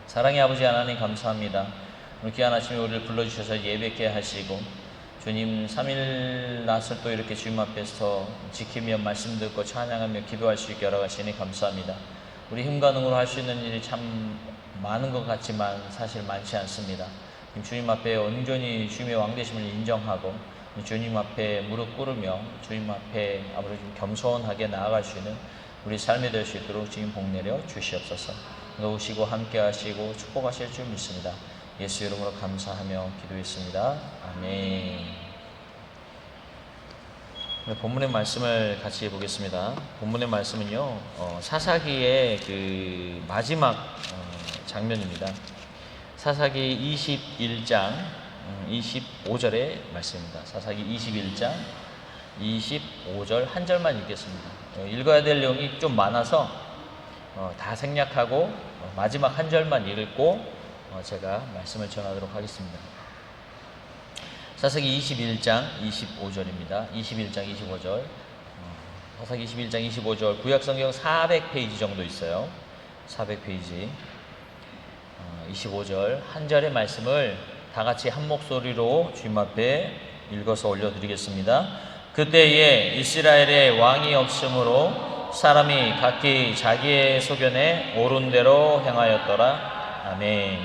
사랑의 아버지 하나님 감사합니다. 오늘 귀한 아침에 우리를 불러주셔서 예배케 하시고 주님 3일 낮을 또 이렇게 주님 앞에서 지키며 말씀 듣고 찬양하며 기도할 수 있게 열어가시니 감사합니다. 우리 힘과 능으로 할 수 있는 일이 참 많은 것 같지만 사실 많지 않습니다. 주님 앞에 온전히 주님의 왕되심을 인정하고 주님 앞에 무릎 꿇으며 주님 앞에 아버지 겸손하게 나아갈 수 있는 우리 삶이 될 수 있도록 주님 복내려 주시옵소서. 놓으시고 함께 하시고 축복하실 줄 믿습니다. 예수 이름으로 감사하며 기도했습니다. 아멘. 본문의 말씀을 같이 보겠습니다. 본문의 말씀은요, 사사기의 그 마지막 장면입니다. 사사기 21장 25절의 말씀입니다. 사사기 21장 25절 한 절만 읽겠습니다. 읽어야 될 내용이 좀 많아서 다 생략하고 마지막 한 절만 읽고 제가 말씀을 전하도록 하겠습니다. 사사기 21장 25절입니다. 21장 25절. 사사기 21장 25절 구약성경 400페이지 정도 있어요. 400페이지 25절 한 절의 말씀을 다 같이 한 목소리로 주님 앞에 읽어서 올려드리겠습니다. 그때에 이스라엘의 왕이 없으므로 사람이 각기 자기의 소견에 옳은 대로 행하였더라. 아멘.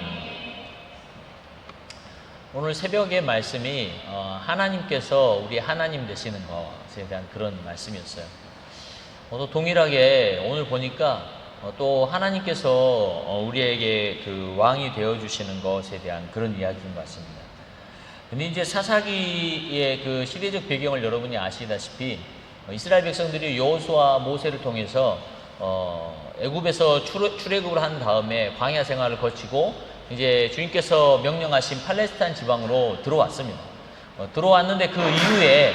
오늘 새벽의 말씀이 하나님께서 우리 하나님 되시는 것에 대한 그런 말씀이었어요. 또 동일하게 오늘 보니까 또 하나님께서 우리에게 그 왕이 되어주시는 것에 대한 그런 이야기인 것 같습니다. 근데 이제 사사기의 그 시대적 배경을 여러분이 아시다시피 이스라엘 백성들이 여호수아 모세를 통해서 애굽에서 출애굽을 한 다음에 광야 생활을 거치고 이제 주님께서 명령하신 팔레스타인 지방으로 들어왔습니다. 들어왔는데 그 이후에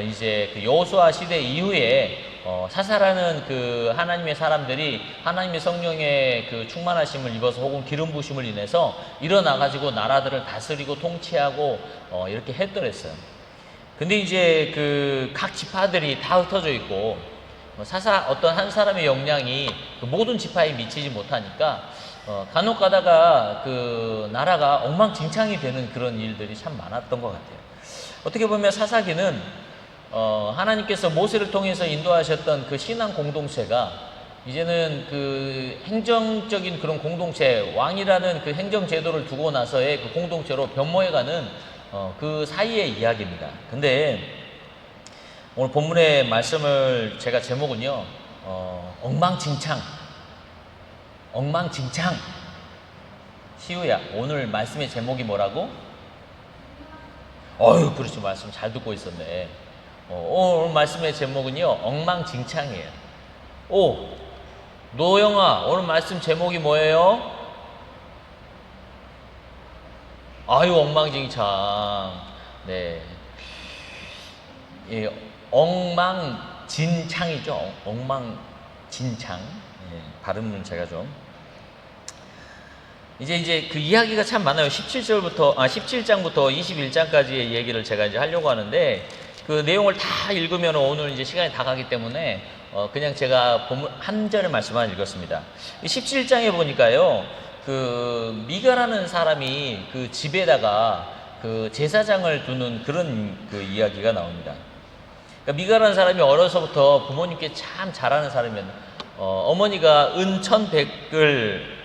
이제 그 여호수아 시대 이후에 사사라는 그 하나님의 사람들이 하나님의 성령의 그 충만하심을 입어서 혹은 기름 부심을 인해서 일어나 가지고 나라들을 다스리고 통치하고 이렇게 했더랬어요. 근데 이제 그 각 지파들이 다 흩어져 있고 어떤 한 사람의 역량이 그 모든 지파에 미치지 못하니까 간혹 가다가 그 나라가 엉망진창이 되는 그런 일들이 참 많았던 것 같아요. 어떻게 보면 사사기는 하나님께서 모세를 통해서 인도하셨던 그 신앙 공동체가 이제는 그 행정적인 그런 공동체, 왕이라는 그 행정 제도를 두고 나서의 그 공동체로 변모해가는 그 사이의 이야기입니다. 근데 오늘 본문의 말씀을 제가 제목은요, 엉망진창. 시우야, 오늘 말씀의 제목이 뭐라고? 그렇지, 말씀 잘 듣고 있었네. 오늘 말씀의 제목은요, 엉망진창이에요. 노영아, 오늘 말씀 제목이 뭐예요? 엉망진창. 네. 예, 엉망진창이죠. 엉망진창. 예, 발음은 제가 좀. 이제 그 이야기가 참 많아요. 17장부터 21장까지의 얘기를 제가 이제 하려고 하는데, 그 내용을 다 읽으면 오늘 이제 시간이 다 가기 때문에, 그냥 제가 본문 한 절의 말씀만 읽었습니다. 17장에 보니까요, 그 미가라는 사람이 그 집에다가 그 제사장을 두는 그런 그 이야기가 나옵니다. 그러니까 미가라는 사람이 어려서부터 부모님께 참 잘하는 사람이었는데, 어머니가 은 1100을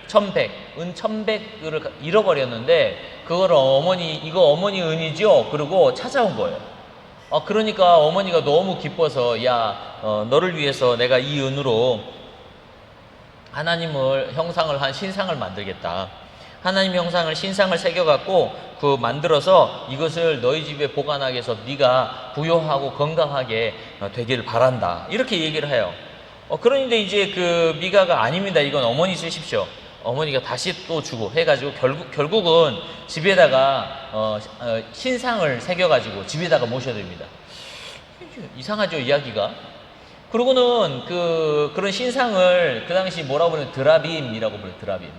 잃어버렸는데, 그거를 이거 어머니 은이죠? 그러고 찾아온 거예요. 그러니까 어머니가 너무 기뻐서, 너를 위해서 내가 이 은으로 하나님을 형상을 한 신상을 만들겠다. 하나님 형상을 신상을 새겨갖고 그 만들어서 이것을 너희 집에 보관하게 해서 네가 부유하고 건강하게 되기를 바란다. 이렇게 얘기를 해요. 그런데 이제 그 미가가 아닙니다. 이건 어머니 쓰십시오. 어머니가 다시 또 주고 해가지고 결국은 집에다가 신상을 새겨가지고 집에다가 모셔드립니다. 이상하죠, 이야기가. 그러고는 그런 신상을 그 당시 뭐라고 부르는 드라빔이라고 불러요. 드라빔.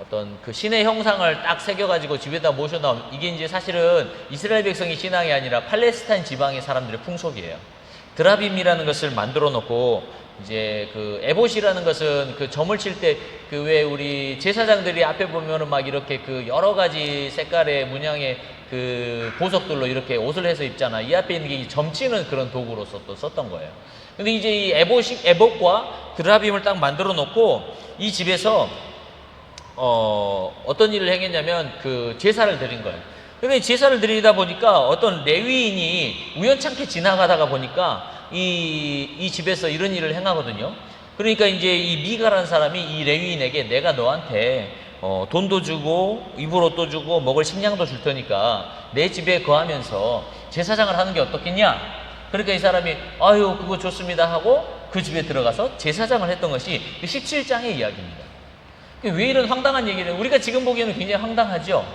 어떤 그 신의 형상을 딱 새겨가지고 집에다 모셔놓은, 이게 이제 사실은 이스라엘 백성의 신앙이 아니라 팔레스타인 지방의 사람들의 풍속이에요. 드라빔이라는 것을 만들어 놓고 이제 그 에봇이라는 것은 그 점을 칠 때 그 왜 우리 제사장들이 앞에 보면은 막 이렇게 그 여러 가지 색깔의 문양의 그 보석들로 이렇게 옷을 해서 입잖아. 이 앞에 있는 게 점치는 그런 도구로서 또 썼던 거예요. 근데 이제 이 에봇과 드라빔을 딱 만들어 놓고 이 집에서 어떤 일을 행했냐면 그 제사를 드린 거예요. 근데 제사를 드리다 보니까 어떤 레위인이 우연찮게 지나가다가 보니까 이 집에서 이런 일을 행하거든요. 그러니까 이제 이 미가라는 사람이 이 레위인에게 내가 너한테 돈도 주고 입을 옷도 주고 먹을 식량도 줄 테니까 내 집에 거하면서 제사장을 하는 게 어떻겠냐? 그러니까 이 사람이 아유 그거 좋습니다 하고 그 집에 들어가서 제사장을 했던 것이 17장의 이야기입니다. 왜 이런 황당한 얘기를 우리가 지금 보기에는 굉장히 황당하죠?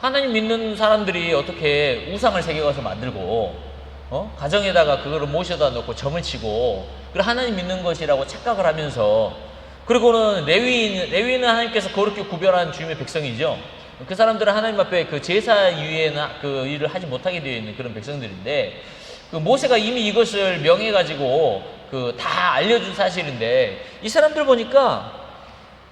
하나님 믿는 사람들이 어떻게 우상을 새겨가서 만들고 가정에다가 그거를 모셔다 놓고 점을 치고 그리고 하나님 믿는 것이라고 착각을 하면서 그리고는 레위인은 하나님께서 그렇게 구별한 주님의 백성이죠. 그 사람들은 하나님 앞에 그 제사 이외에는 그 일을 하지 못하게 되어 있는 그런 백성들인데 그 모세가 이미 이것을 명해가지고 그 다 알려준 사실인데 이 사람들 보니까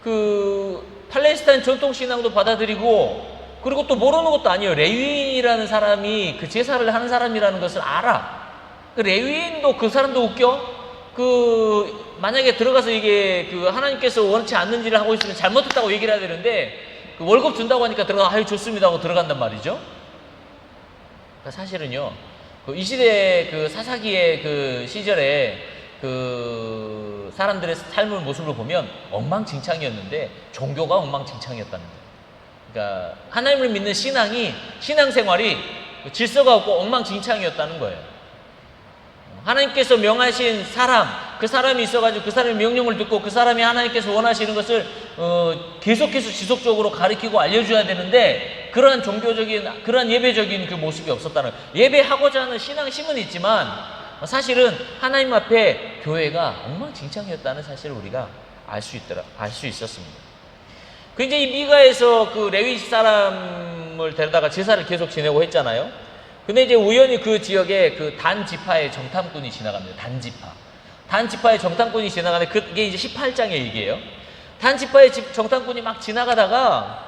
그 팔레스타인 전통 신앙도 받아들이고 그리고 또 모르는 것도 아니에요. 레위인이라는 사람이 그 제사를 하는 사람이라는 것을 알아. 그 레위인도 그 사람도 웃겨. 그 만약에 들어가서 이게 그 하나님께서 원치 않는 일을 하고 있으면 잘못했다고 얘기를 해야 되는데 그 월급 준다고 하니까 들어가 아유 좋습니다 하고 들어간단 말이죠. 그러니까 사실은요. 이 시대 그 사사기의 그 시절에 그 사람들의 삶의 모습을 보면 엉망진창이었는데 종교가 엉망진창이었다는 거예요. 그러니까 하나님을 믿는 신앙생활이 질서가 없고 엉망진창이었다는 거예요. 하나님께서 명하신 사람, 그 사람이 있어가지고 그 사람의 명령을 듣고 그 사람이 하나님께서 원하시는 것을 계속해서 지속적으로 가르치고 알려줘야 되는데 그러한 종교적인, 그러한 예배적인 그 모습이 없었다는 거예요. 예배하고자 하는 신앙심은 있지만 사실은 하나님 앞에 교회가 엉망진창이었다는 사실을 우리가 알 수 있었습니다. 그 이제 이 미가에서 그 레위 사람을 데려다가 제사를 계속 지내고 했잖아요. 근데 이제 우연히 그 지역에 그 단 지파의 정탐꾼이 지나갑니다. 단 지파의 정탐꾼이 지나가는데 그게 이제 18장의 얘기예요. 단 지파의 정탐꾼이 막 지나가다가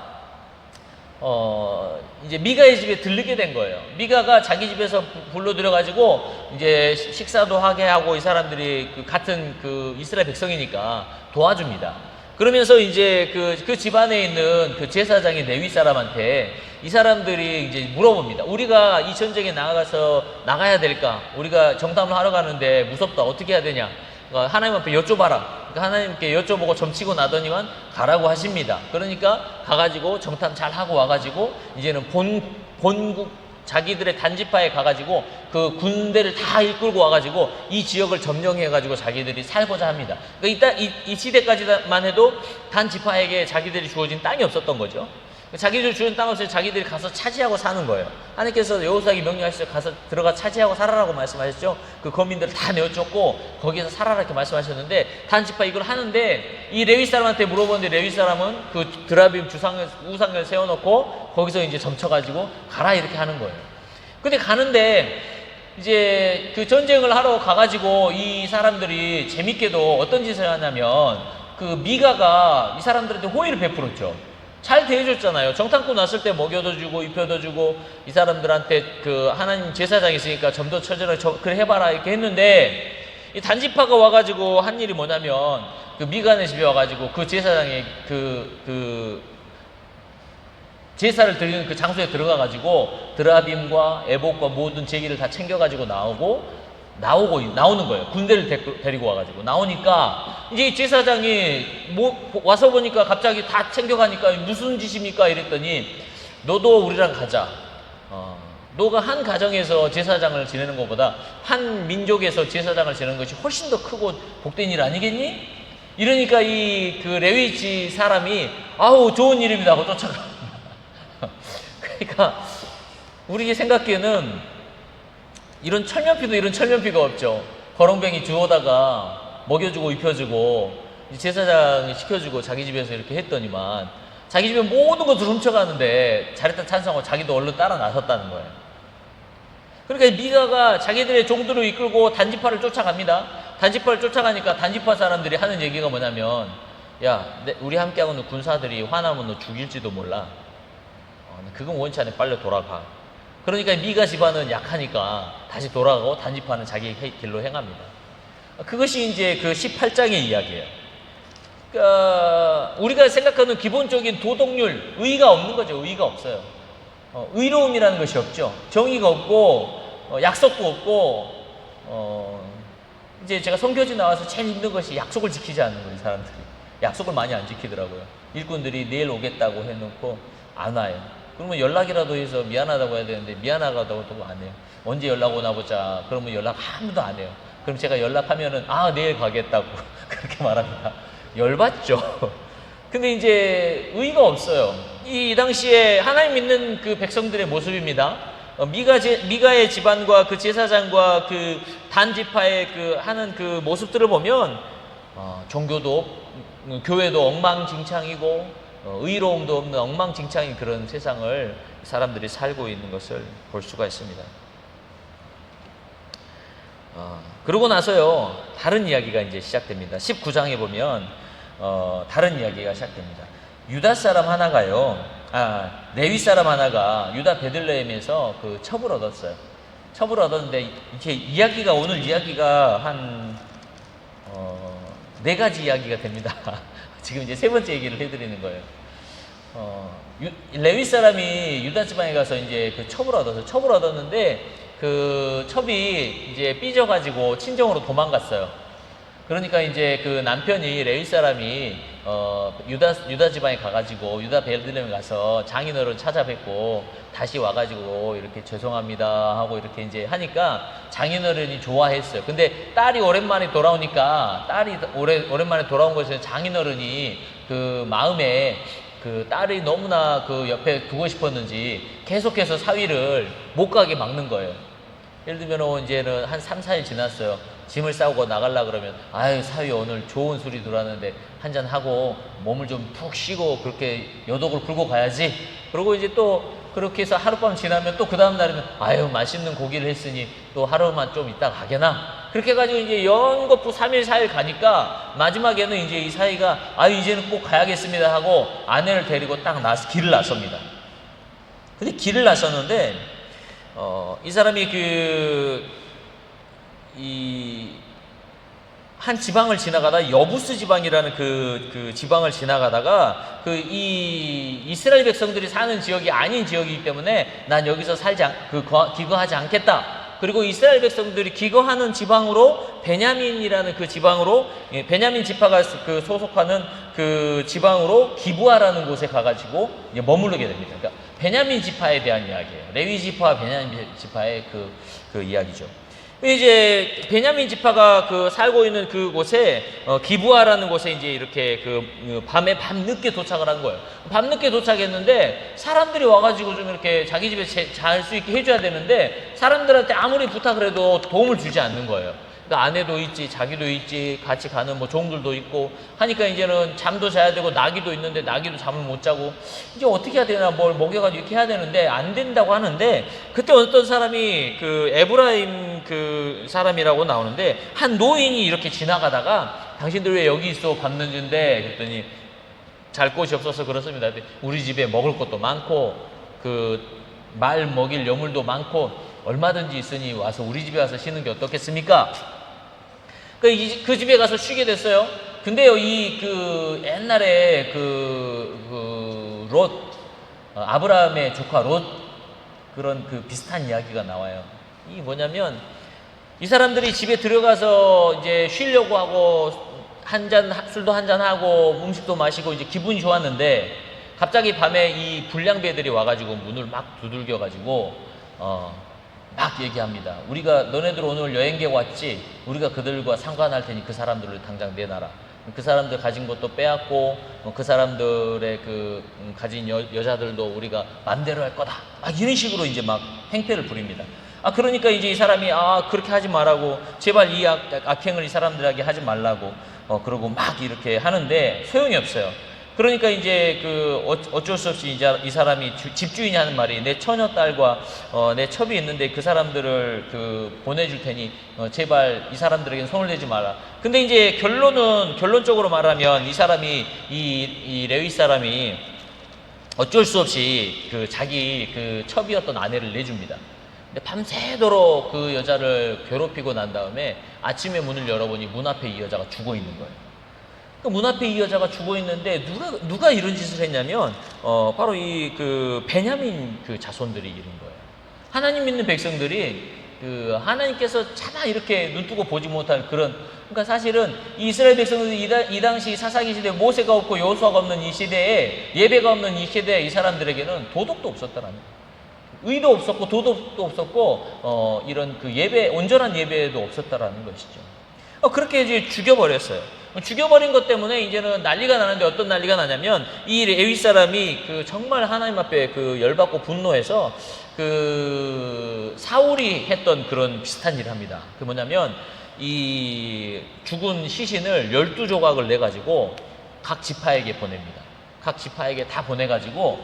이제 미가의 집에 들르게 된 거예요. 미가가 자기 집에서 불러들여가지고 이제 식사도 하게 하고 이 사람들이 그 같은 그 이스라엘 백성이니까 도와줍니다. 그러면서 이제 그 집안에 있는 그 제사장인 레위 사람한테 이 사람들이 이제 물어봅니다. 우리가 이 전쟁에 나가야 될까? 우리가 정탐을 하러 가는데 무섭다. 어떻게 해야 되냐? 그러니까 하나님 앞에 여쭤봐라. 그러니까 하나님께 여쭤보고 점치고 나더니만 가라고 하십니다. 그러니까 가가지고 정탐 잘 하고 와가지고 이제는 본국 자기들의 단지파에 가가지고 그 군대를 다 이끌고 와가지고 이 지역을 점령해가지고 자기들이 살고자 합니다. 그러니까 이 시대까지만 해도 단지파에게 자기들이 주어진 땅이 없었던 거죠. 자기들 주는 땅 없이 자기들이 가서 차지하고 사는 거예요. 하나님께서 여호수아에게 명령하셔서 가서 들어가 차지하고 살아라고 말씀하셨죠. 그 거민들을 다 내어쫓고 거기에서 살아라 이렇게 말씀하셨는데 단지파 이걸 하는데 이 레위 사람한테 물어보는데 레위 사람은 그 드라빔 우상을 세워놓고 거기서 이제 점쳐가지고 가라 이렇게 하는 거예요. 근데 가는데 이제 그 전쟁을 하러 가가지고 이 사람들이 재밌게도 어떤 짓을 하냐면 그 미가가 이 사람들한테 호의를 베풀었죠. 잘 대해줬잖아요. 정탐꾼 왔을 때 먹여도 주고 입혀도 주고 이 사람들한테 그 하나님 제사장이 있으니까 점도 쳐줘라 그래 해봐라 이렇게 했는데 이 단지파가 와가지고 한 일이 뭐냐면 그 미가네 집에 와가지고 그 제사장이 그 제사를 드리는 그 장소에 들어가가지고 드라빔과 에봇과 모든 제기를 다 챙겨가지고 나오는 거예요. 군대를 데리고 와가지고 나오니까 이제 제사장이 와서 보니까 갑자기 다 챙겨가니까 무슨 짓입니까? 이랬더니 너도 우리랑 가자. 너가 한 가정에서 제사장을 지내는 것보다 한 민족에서 제사장을 지내는 것이 훨씬 더 크고 복된 일 아니겠니? 이러니까 이 그 레위지 사람이 아우 좋은 일입니다 하고 쫓아가. 그러니까 우리 생각기에는 이런 철면피가 없죠. 거렁뱅이 주워다가 먹여주고 입혀주고 제사장이 시켜주고 자기 집에서 이렇게 했더니만 자기 집에 모든 것을 훔쳐가는데 잘했다 찬성하고 자기도 얼른 따라 나섰다는 거예요. 그러니까 미가가 자기들의 종들을 이끌고 단지파를 쫓아갑니다. 단지파를 쫓아가니까 단지파 사람들이 하는 얘기가 뭐냐면, 야, 우리 함께하고 있는 군사들이 화나면 너 죽일지도 몰라. 그건 원치 않아. 빨리 돌아가. 그러니까 미가 집안은 약하니까 다시 돌아가고 단지파는 자기 길로 행합니다. 그것이 이제 그 18장의 이야기예요. 그러니까 우리가 생각하는 기본적인 도덕률, 의의가 없는 거죠. 의의가 없어요. 의로움이라는 것이 없죠. 정의가 없고, 약속도 없고, 이제 제가 선교지 나와서 제일 힘든 것이 약속을 지키지 않는 거예요, 사람들이. 약속을 많이 안 지키더라고요. 일꾼들이 내일 오겠다고 해놓고 안 와요. 그러면 연락이라도 해서 미안하다고 해야 되는데 미안하다고 안 해요. 언제 연락 오나 보자. 그러면 연락 아무도 안 해요. 그럼 제가 연락하면은 내일 가겠다고 그렇게 말합니다. 열받죠. 근데 이제 의의가 없어요. 이 당시에 하나님 믿는 그 백성들의 모습입니다. 미가의 집안과 그 제사장과 그 단지파의 그 하는 그 모습들을 보면 종교도 교회도 엉망진창이고 의로움도 없는 엉망진창인 그런 세상을 사람들이 살고 있는 것을 볼 수가 있습니다. 그러고 나서요, 다른 이야기가 이제 시작됩니다. 19장에 보면 다른 이야기가 시작됩니다. 유다 사람 하나가요, 레위 사람 하나가 유다 베들레헴에서 그 첩을 얻었어요. 첩을 얻었는데 이렇게 이야기가, 오늘 이야기가 한 4가지 이야기가 됩니다. 지금 이제 3번째 얘기를 해드리는 거예요. 레위 사람이 유다 지방에 가서 이제 그 첩을 얻었는데 그 첩이 이제 삐져가지고 친정으로 도망갔어요. 그러니까 이제 그 남편이 레위 사람이 유다 지방에 가가지고 유다 베들레헴에 가서 장인어른 찾아뵙고 다시 와가지고 이렇게 죄송합니다 하고 이렇게 이제 하니까 장인어른이 좋아했어요. 근데 딸이 오랜만에 돌아오니까 오랜만에 돌아온 것에 장인어른이 그 마음에 그 딸이 너무나 그 옆에 두고 싶었는지 계속해서 사위를 못 가게 막는 거예요. 예를 들면 이제는 한 3, 4일 지났어요. 짐을 싸고 나가려고 그러면 사위 오늘 좋은 술이 들어왔는데 한잔 하고 몸을 좀 푹 쉬고 그렇게 여독을 풀고 가야지. 그리고 이제 또 그렇게 해서 하룻밤 지나면 또 그 다음 날이면 맛있는 고기를 했으니 또 하루만 좀 있다 가게나. 그렇게 해가지고 이제 연거푸 3일 4일 가니까 마지막에는 이제 이 사위가 이제는 꼭 가야겠습니다 하고 아내를 데리고 딱 길을 나섭니다. 근데 길을 나섰는데 이 사람이 한 지방을 지나가다 여부스 지방이라는 그 지방을 지나가다가 이 이스라엘 백성들이 사는 지역이 아닌 지역이기 때문에 난 여기서 기거하지 않겠다. 그리고 이스라엘 백성들이 기거하는 지방으로 베냐민이라는 그 지방으로 베냐민 지파가 그 소속하는 그 지방으로 기브아라는 곳에 가가지고 이제 머무르게 됩니다. 그러니까 베냐민 지파에 대한 이야기예요. 레위 지파와 베냐민 지파의 그 이야기죠. 이제 베냐민 지파가 살고 있는 그곳에 기브아라는 곳에 이제 이렇게 밤에 밤늦게 도착을 한 거예요. 밤늦게 도착했는데 사람들이 와가지고 좀 이렇게 자기 집에 잘 수 있게 해줘야 되는데 사람들한테 아무리 부탁을 해도 도움을 주지 않는 거예요. 그러니까 아내도 있지, 자기도 있지, 같이 가는 종들도 있고 하니까 이제는 잠도 자야 되고 나귀도 있는데 나귀도 잠을 못 자고 이제 어떻게 해야 되나 뭘 먹여가지고 이렇게 해야 되는데 안 된다고 하는데 그때 어떤 사람이 에브라임 사람이라고 나오는데 한 노인이 이렇게 지나가다가 당신들 왜 여기 있어 밤늦은데 그랬더니 잘 곳이 없어서 그렇습니다. 우리 집에 먹을 것도 많고 말 먹일 여물도 많고 얼마든지 있으니 와서 우리 집에 와서 쉬는 게 어떻겠습니까? 그 집에 가서 쉬게 됐어요. 근데요, 옛날에 롯, 아브라함의 조카 롯, 그런 비슷한 이야기가 나와요. 이게 뭐냐면, 이 사람들이 집에 들어가서 이제 쉬려고 하고, 술도 한잔 하고, 음식도 마시고, 이제 기분이 좋았는데, 갑자기 밤에 이 불량배들이 와가지고 문을 막 두들겨가지고, 막 얘기합니다. 너네들 오늘 여행객 왔지? 우리가 그들과 상관할 테니 그 사람들을 당장 내놔라. 그 사람들 가진 것도 빼앗고 그 사람들의 가진 여자들도 우리가 맘대로 할 거다. 이런 식으로 이제 막 행패를 부립니다. 그러니까 이제 이 사람이 그렇게 하지 말라고 제발 이 악행을 이 사람들에게 하지 말라고 그러고 막 이렇게 하는데 소용이 없어요. 그러니까 이제 그 어쩔 수 없이 이제 이 사람이 집주인이 하는 말이 내 처녀 딸과 내 첩이 있는데 그 사람들을 그 보내줄 테니 제발 이 사람들에게는 손을 대지 마라. 근데 이제 결론적으로 말하면 이 사람이 이 레위 사람이 어쩔 수 없이 그 자기 그 첩이었던 아내를 내줍니다. 근데 밤새도록 그 여자를 괴롭히고 난 다음에 아침에 문을 열어보니 문 앞에 이 여자가 죽어 있는 거예요. 그 문 앞에 이 여자가 죽어 있는데 누가 이런 짓을 했냐면 바로 이 그 베냐민 그 자손들이 이런 거예요. 하나님 믿는 백성들이 그 하나님께서 차마 이렇게 눈뜨고 보지 못할 그런, 그러니까 사실은 이스라엘 백성들이 이 당시 사사기 시대 모세가 없고 여호수아가 없는 이 시대에, 예배가 없는 이 시대에 이 사람들에게는 도덕도 없었다라는 거예요. 의도 없었고 도덕도 없었고 이런 그 예배, 온전한 예배도 없었다라는 것이죠. 그렇게 이제 죽여버렸어요. 죽여버린 것 때문에 이제는 난리가 나는데, 어떤 난리가 나냐면 이 레위 사람이 그 정말 하나님 앞에 그 열받고 분노해서 그 사울이 했던 그런 비슷한 일을 합니다. 그 뭐냐면 이 죽은 시신을 12조각을 내가지고 각 지파에게 보냅니다. 각 지파에게 다 보내가지고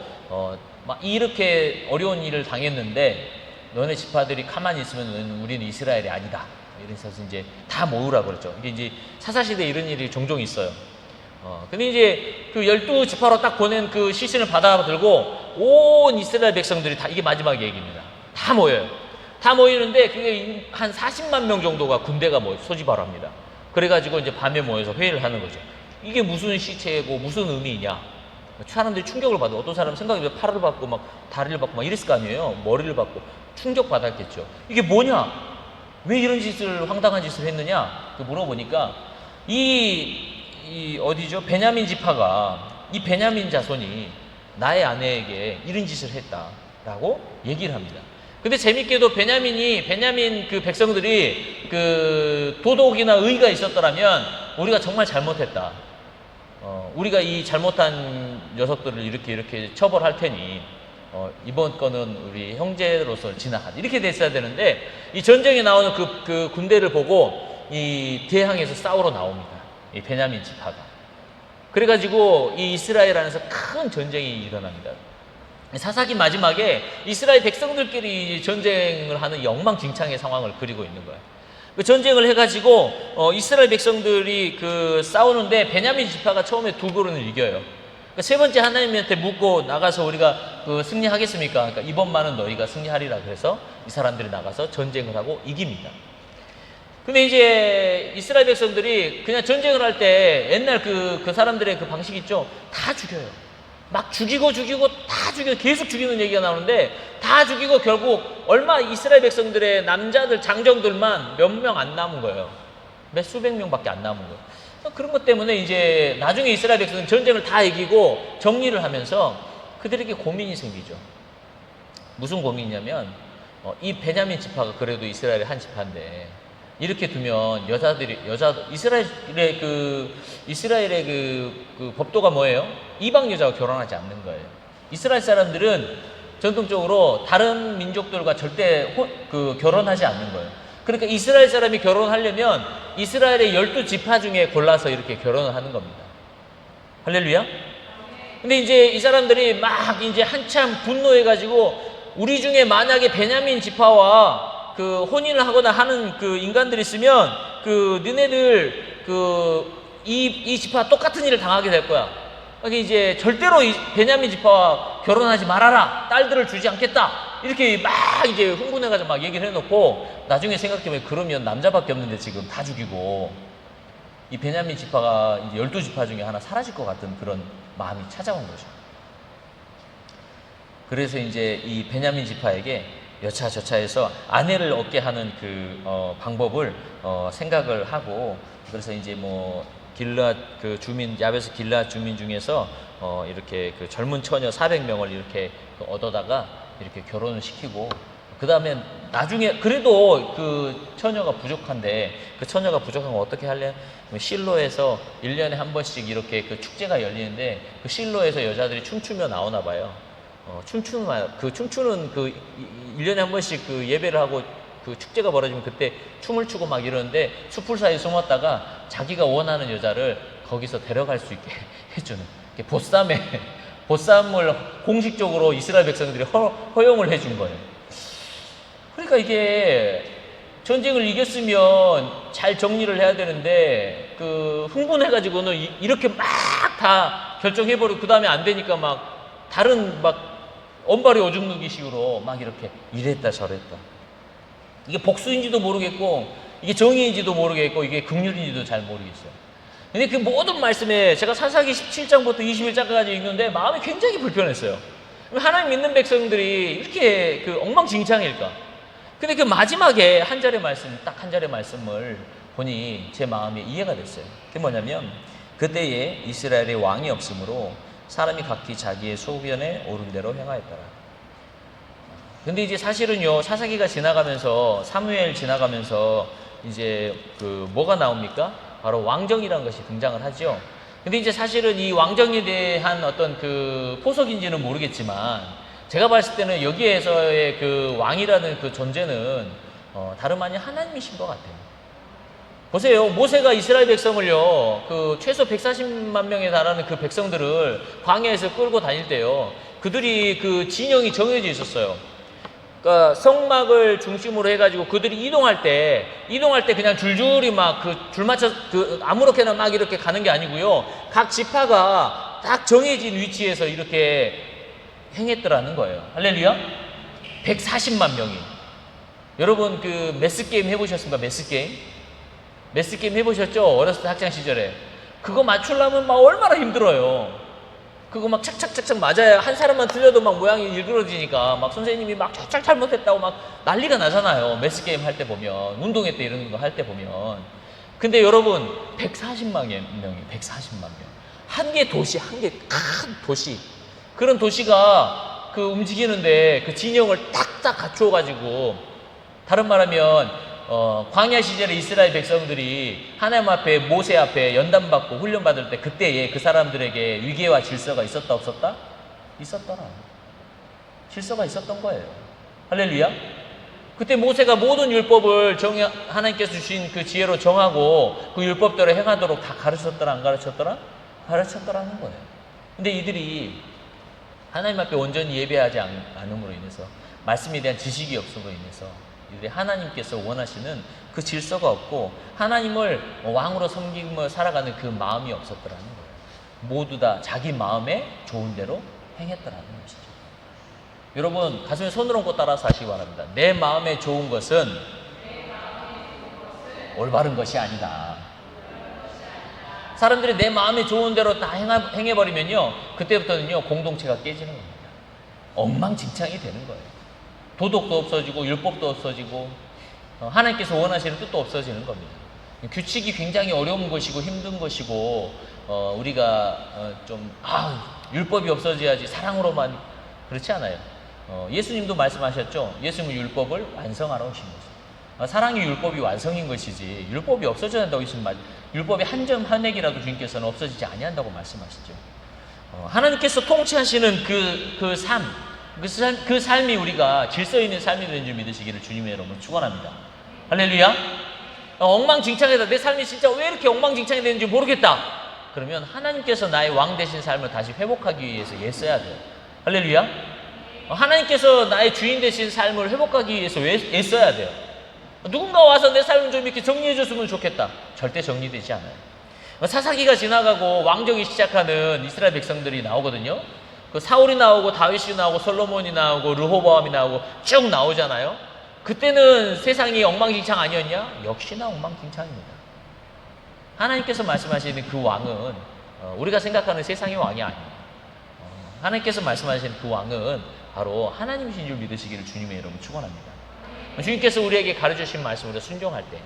막 이렇게 어려운 일을 당했는데 너네 지파들이 가만히 있으면 우리는 이스라엘이 아니다. 이래서 이제 다 모으라고 그랬죠. 이게 이제 사사시대에 이런 일이 종종 있어요. 근데 이제 그 12지파로 딱 보낸 그 시신을 받아 들고 온 이스라엘 백성들이 다, 이게 마지막 얘기입니다. 다 모여요. 다 모이는데 그게 한 40만 명 정도가 군대가 소집하러 합니다. 그래가지고 이제 밤에 모여서 회의를 하는 거죠. 이게 무슨 시체고 무슨 의미냐. 사람들이 충격을 받아. 어떤 사람은 생각이 팔을 받고 막 다리를 받고 막 이랬을 거 아니에요. 머리를 받고 충격 받았겠죠. 이게 뭐냐? 왜 이런 짓을, 황당한 짓을 했느냐? 물어보니까 어디죠? 베냐민 지파가, 이 베냐민 자손이 나의 아내에게 이런 짓을 했다라고 얘기를 합니다. 근데 재밌게도 베냐민 그 백성들이 그 도덕이나 의의가 있었더라면 우리가 정말 잘못했다. 우리가 이 잘못한 녀석들을 이렇게 처벌할 테니 이번 거는 우리 형제로서 지나가자. 이렇게 됐어야 되는데 이 전쟁에 나오는 그 군대를 보고 이 대항에서 싸우러 나옵니다. 이 베냐민 지파가. 그래가지고 이 이스라엘 안에서 큰 전쟁이 일어납니다. 사사기 마지막에 이스라엘 백성들끼리 전쟁을 하는 엉망진창의 상황을 그리고 있는 거예요. 그 전쟁을 해가지고 이스라엘 백성들이 그 싸우는데 베냐민 지파가 처음에 두 그루는 이겨요. 그러니까 세 번째 하나님한테 묻고 나가서 우리가 그 승리하겠습니까? 그러니까 이번만은 너희가 승리하리라 그래서 이 사람들이 나가서 전쟁을 하고 이깁니다. 근데 이제 이스라엘 백성들이 그냥 전쟁을 할 때 옛날 그 사람들의 그 방식 있죠? 다 죽여요. 막 죽이고 다 죽여, 계속 죽이는 얘기가 나오는데 다 죽이고 결국 얼마 이스라엘 백성들의 남자들, 장정들만 몇 명 안 남은 거예요. 몇 수백 명밖에 안 남은 거예요. 그런 것 때문에 이제 나중에 이스라엘 백성은 전쟁을 다 이기고 정리를 하면서 그들에게 고민이 생기죠. 무슨 고민이냐면 이 베냐민 지파가 그래도 이스라엘의 한 지파인데 이렇게 두면 이스라엘의 그 법도가 뭐예요? 이방 여자와 결혼하지 않는 거예요. 이스라엘 사람들은 전통적으로 다른 민족들과 절대 결혼하지 않는 거예요. 그러니까 이스라엘 사람이 결혼하려면 이스라엘의 12지파 중에 골라서 이렇게 결혼을 하는 겁니다. 할렐루야? 근데 이제 이 사람들이 막 이제 한참 분노해가지고 우리 중에 만약에 베냐민 지파와 그 혼인을 하거나 하는 그 인간들이 있으면 그 너네들 이 지파와 똑같은 일을 당하게 될 거야. 그러니까 이제 절대로 이 베냐민 지파와 결혼하지 말아라. 딸들을 주지 않겠다. 이렇게 막 이제 흥분해가지고 막 얘기를 해놓고 나중에 생각해보면 그러면 남자밖에 없는데 지금 다 죽이고 이 베냐민 지파가 이제 12지파 중에 하나 사라질 것 같은 그런 마음이 찾아온 거죠. 그래서 이제 이 베냐민 지파에게 여차저차해서 아내를 얻게 하는 방법을 생각을 하고, 그래서 이제 길르앗 야베스 길르앗 주민 중에서 이렇게 그 젊은 처녀 400명을 이렇게 얻어다가 이렇게 결혼을 시키고, 그 다음에 나중에 그래도 그 처녀가 부족한데 그 처녀가 부족한 거 어떻게 할래? 실로에서 1년에 한 번씩 이렇게 그 축제가 열리는데 그 실로에서 여자들이 춤추며 나오나 봐요. 춤추는 1년에 한 번씩 그 예배를 하고 그 축제가 벌어지면 그때 춤을 추고 막 이러는데 숲풀 사이에 숨었다가 자기가 원하는 여자를 거기서 데려갈 수 있게 해주는 이렇게 보쌈을 공식적으로 이스라엘 백성들이 허용을 해준 거예요. 그러니까 이게 전쟁을 이겼으면 잘 정리를 해야 되는데 흥분해가지고는 이렇게 막 다 결정해버리고 그 다음에 안 되니까 막 다른 막 언발이 오줌 누기 식으로 막 이렇게 이랬다 저랬다. 이게 복수인지도 모르겠고 이게 정의인지도 모르겠고 이게 긍휼인지도 잘 모르겠어요. 근데 그 모든 말씀에 제가 사사기 17장부터 21장까지 읽는데 마음이 굉장히 불편했어요. 하나님 믿는 백성들이 이렇게 엉망진창일까? 근데 그 마지막에 한 절의 말씀, 딱 한 절의 말씀을 보니 제 마음에 이해가 됐어요. 그게 뭐냐면 그때에 이스라엘에 왕이 없으므로 사람이 각기 자기의 소견에 옳은 대로 행하였더라. 근데 이제 사실은요, 사사기가 지나가면서 사무엘 지나가면서 이제 뭐가 나옵니까? 바로 왕정이라는 것이 등장을 하죠. 근데 이제 사실은 이 왕정에 대한 어떤 포석인지는 모르겠지만 제가 봤을 때는 여기에서의 왕이라는 존재는 다름 아닌 하나님이신 것 같아요. 보세요. 모세가 이스라엘 백성을요, 최소 140만 명에 달하는 그 백성들을 광야에서 끌고 다닐 때요, 그들이 진영이 정해져 있었어요. 그러니까 성막을 중심으로 해가지고 그들이 이동할 때 그냥 줄줄이 막 줄 맞춰 아무렇게나 막 이렇게 가는 게 아니고요, 각 지파가 딱 정해진 위치에서 이렇게 행했더라는 거예요. 할렐루야. 140만 명이. 여러분 매스게임 해보셨습니까? 매스게임 해보셨죠? 어렸을 때 학창 시절에. 그거 맞추려면 막 얼마나 힘들어요. 그거 막 착착착착 맞아야 한 사람만 틀려도 막 모양이 일그러지니까 막 선생님이 막 착착 잘못했다고 막 난리가 나잖아요. 매스게임 할 때 보면, 운동회 때 이런 거 할 때 보면. 근데 여러분 140만 명이 140만 명. 한 개 도시, 한 개 큰 도시. 그런 도시가 움직이는데 진영을 딱딱 갖추어가지고, 다른 말하면 광야 시절에 이스라엘 백성들이 하나님 앞에 모세 앞에 연단받고 훈련받을 때 그때에 그 사람들에게 위계와 질서가 있었다 없었다? 있었더라. 질서가 있었던 거예요. 할렐루야. 그때 모세가 모든 율법을 하나님께서 주신 지혜로 정하고 그 율법대로 행하도록 다 가르쳤더라 안 가르쳤더라? 가르쳤더라는 거예요. 근데 이들이 하나님 앞에 온전히 예배하지 않음으로 인해서, 말씀에 대한 지식이 없음으로 인해서 이들이 하나님께서 원하시는 그 질서가 없고 하나님을 왕으로 섬기며 살아가는 그 마음이 없었더라는 거예요. 모두 다 자기 마음에 좋은 대로 행했더라는 것이죠. 여러분 가슴에 손을 얹고 따라서 하시기 바랍니다. 내 마음에 좋은 것은 올바른 것이 아니다. 사람들이 내 마음에 좋은 대로 다 행해버리면요, 그때부터는요 공동체가 깨지는 겁니다. 엉망진창이 되는 거예요. 도덕도 없어지고 율법도 없어지고 하나님께서 원하시는 뜻도 없어지는 겁니다. 규칙이 굉장히 어려운 것이고 힘든 것이고 우리가 율법이 없어져야지 사랑으로만, 그렇지 않아요. 예수님도 말씀하셨죠. 예수님은 율법을 완성하러 오신 거죠. 사랑이 율법이 완성인 것이지 율법이 없어져야 한다고 예수님 율법의 한 점 한 액이라도 주님께서는 없어지지 아니한다고 말씀하시죠. 하나님께서 통치하시는 그 삶이 우리가 질서 있는 삶이 되는 줄 믿으시기를 주님의 이름으로 축원합니다. 할렐루야. 엉망진창이다. 내 삶이 진짜 왜 이렇게 엉망진창이 되는지 모르겠다. 그러면 하나님께서 나의 왕 되신 삶을 다시 회복하기 위해서 애써야 돼요. 할렐루야. 하나님께서 나의 주인 되신 삶을 회복하기 위해서 애써야 돼요. 누군가 와서 내 삶을 좀 이렇게 정리해 줬으면 좋겠다. 절대 정리되지 않아요. 사사기가 지나가고 왕정이 시작하는 이스라엘 백성들이 나오거든요. 사울이 나오고 다윗이 나오고 솔로몬이 나오고 르호보암이 나오고 쭉 나오잖아요. 그때는 세상이 엉망진창 아니었냐? 역시나 엉망진창입니다. 하나님께서 말씀하시는 그 왕은 우리가 생각하는 세상의 왕이 아니에요. 하나님께서 말씀하시는 그 왕은 바로 하나님이신 줄 믿으시기를 주님의 이름으로 축원합니다. 주님께서 우리에게 가르쳐주신 말씀으로 순종할 때,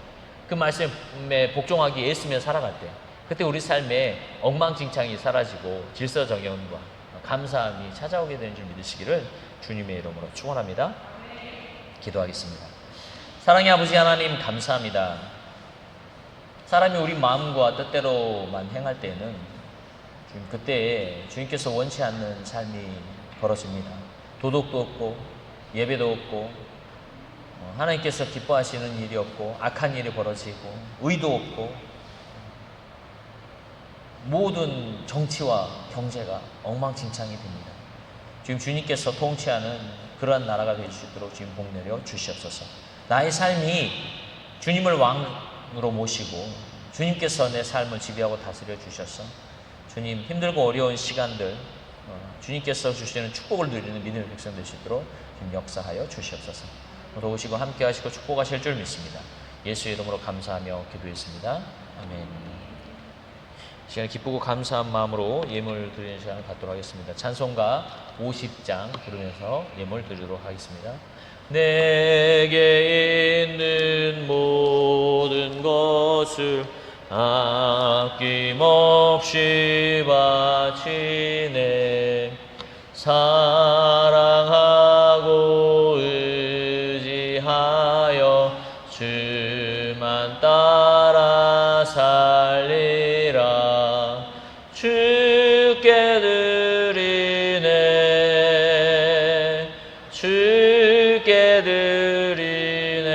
그 말씀에 복종하기 애쓰며 살아갈 때, 그때 우리 삶에 엉망진창이 사라지고 질서 정연과 감사함이 찾아오게 되는 줄 믿으시기를 주님의 이름으로 축원합니다. 기도하겠습니다. 사랑의 아버지 하나님, 감사합니다. 사람이 우리 마음과 뜻대로만 행할 때는 그때 주님께서 원치 않는 삶이 벌어집니다. 도덕도 없고 예배도 없고 하나님께서 기뻐하시는 일이 없고 악한 일이 벌어지고 의도 없고 모든 정치와 경제가 엉망진창이 됩니다. 지금 주님께서 통치하는 그러한 나라가 될 수 있도록 지금 복 내려 주시옵소서. 나의 삶이 주님을 왕으로 모시고 주님께서 내 삶을 지배하고 다스려 주셔서 주님 힘들고 어려운 시간들 주님께서 주시는 축복을 누리는 믿음의 백성 될 수 있도록 지금 역사하여 주시옵소서. 도우시고 함께 하시고 축복하실 줄 믿습니다. 예수의 이름으로 감사하며 기도했습니다. 아멘. 시간을 기쁘고 감사한 마음으로 예물 드리는 시간을 갖도록 하겠습니다. 찬송가 50장 부르면서 예물 드리도록 하겠습니다. 내게 있는 모든 것을 아낌없이 바치네. 사랑하고 의지하여 주만 따라 살리라. 주께 드리네. 주께 드리네.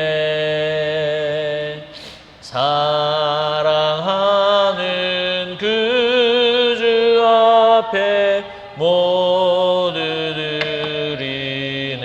사랑하는 그 주 앞에 모두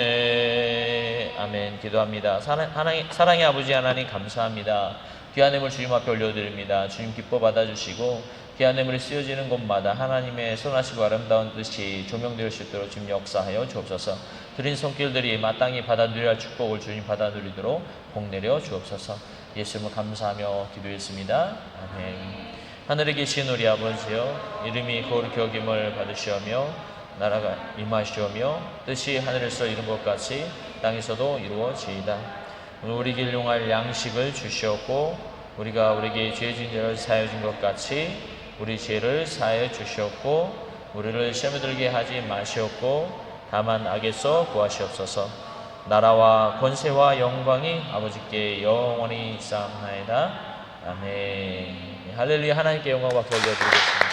드리네. 아멘. 기도합니다. 사랑의 아버지 하나님 감사합니다. 귀한 예물 주님 앞에 올려드립니다. 주님 기뻐 받아주시고 귀한 예물이 쓰여지는 곳마다 하나님의 선하시고 아름다운 뜻이 조명될 수 있도록 주님 역사하여 주옵소서. 드린 손길들이 마땅히 받아 누려야 할 축복을 주님 받아 누리도록 복 내려 주옵소서. 예수님을 감사하며 기도했습니다. 아멘. 하늘에 계신 우리 아버지여, 이름이 거룩히 여김을 받으시오며 나라가 임하시오며 뜻이 하늘에서 이룬 것 같이 땅에서도 이루어지이다. 오늘 우리에게 일용할 양식을 주시옵고 우리가 우리에게 죄 지은 자를 사하여 준 것 같이 우리 죄를 사하여 주시옵고 우리를 시험에 들게 하지 마시옵고 다만 악에서 구하시옵소서. 나라와 권세와 영광이 아버지께 영원히 있사옵나이다. 아멘. 할렐루야. 하나님께 영광 받게 올려드리겠습니다.